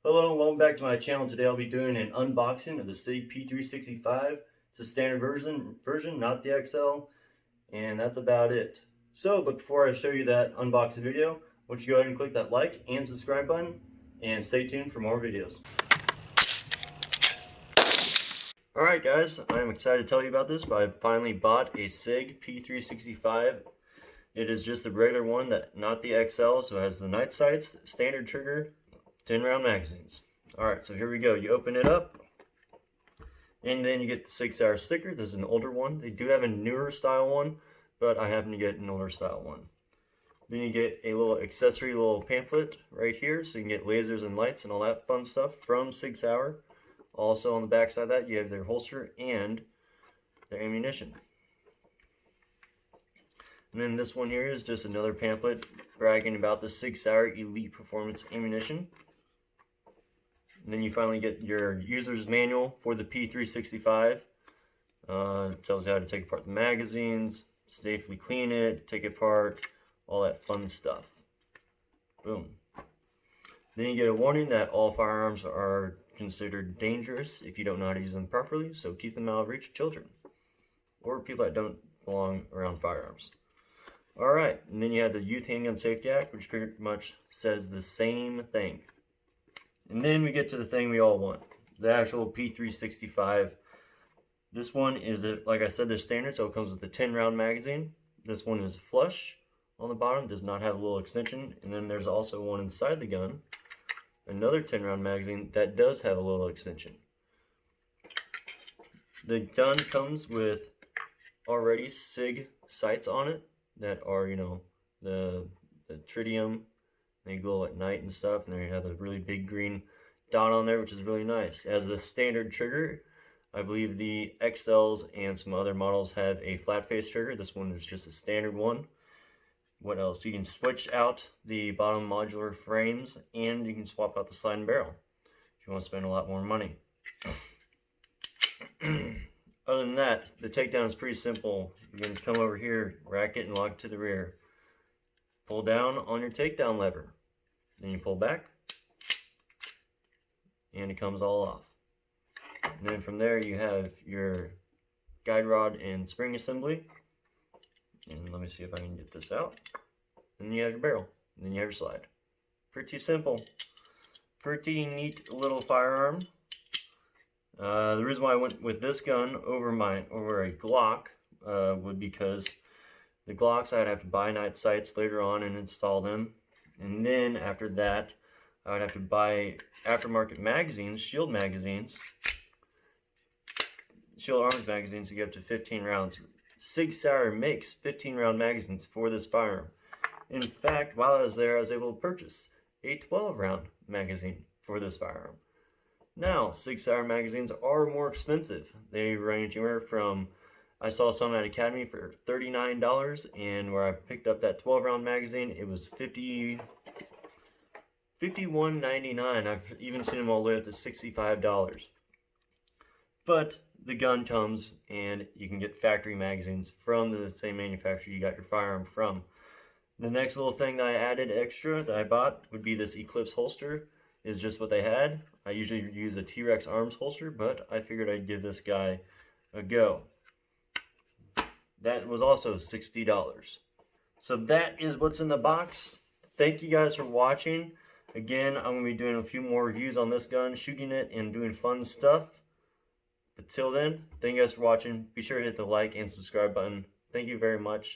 Hello and welcome back to my channel. Today I'll be doing an unboxing of the Sig P365. It's a standard version, not the XL, and that's about it. But before I show you that unboxing video, I want you to go ahead and click that like and subscribe button, and stay tuned for more videos. Alright guys, I'm excited to tell you about this, but I finally bought a Sig P365. It is just the regular one, not the XL, so it has the night sights, standard trigger, 10-round magazines. Alright, so here we go. You open it up, and then you get the Sig Sauer sticker. This is an older one. They do have a newer style one, but I happen to get an older style one. Then you get a little accessory, little pamphlet right here, so you can get lasers and lights and all that fun stuff from Sig Sauer. Also on the back side of that, you have their holster and their ammunition. And then this one here is just another pamphlet bragging about the Sig Sauer Elite Performance Ammunition. And then you finally get your user's manual for the P365. It tells you how to take apart the magazines, safely clean it, take it apart, all that fun stuff. Boom. Then you get a warning that all firearms are considered dangerous if you don't know how to use them properly, so keep them out of reach of children or people that don't belong around firearms. Alright, and then you have the Youth Handgun Safety Act, which pretty much says the same thing. And then we get to the thing we all want, the actual P365. This one is, like I said, the standard, so it comes with a 10-round magazine. This one is flush on the bottom, does not have a little extension. And then there's also one inside the gun, another 10-round magazine that does have a little extension. The gun comes with already Sig sights on it that are, the tritium. They glow at night and stuff, and they have a really big green dot on there, which is really nice. As the standard trigger, I believe the XLs and some other models have a flat face trigger. This one is just a standard one. What else? You can switch out the bottom modular frames, and you can swap out the slide and barrel if you want to spend a lot more money. Other than that, the takedown is pretty simple. You're going to come over here, rack it, and lock it to the rear. Pull down on your takedown lever. Then you pull back, and it comes all off. And then from there you have your guide rod and spring assembly. And let me see if I can get this out. And then you have your barrel. And then you have your slide. Pretty simple. Pretty neat little firearm. The reason why I went with this gun over a Glock would because the Glocks I'd have to buy night sights later on and install them. And then after that, I would have to buy aftermarket magazines, shield arms magazines to get up to 15 rounds. Sig Sauer makes 15-round magazines for this firearm. In fact, while I was there, I was able to purchase a 12-round magazine for this firearm. Now, Sig Sauer magazines are more expensive. They range anywhere from, I saw some at Academy for $39, and where I picked up that 12-round magazine, it was $51.99. I've even seen them all the way up to $65. But the gun comes, and you can get factory magazines from the same manufacturer you got your firearm from. The next little thing that I added extra that I bought would be this Eclipse holster. Is just what they had. I usually use a T-Rex arms holster, but I figured I'd give this guy a go. That was also $60. So that is what's in the box. Thank you guys for watching. Again, I'm going to be doing a few more reviews on this gun, shooting it, and doing fun stuff. But till then, thank you guys for watching. Be sure to hit the like and subscribe button. Thank you very much.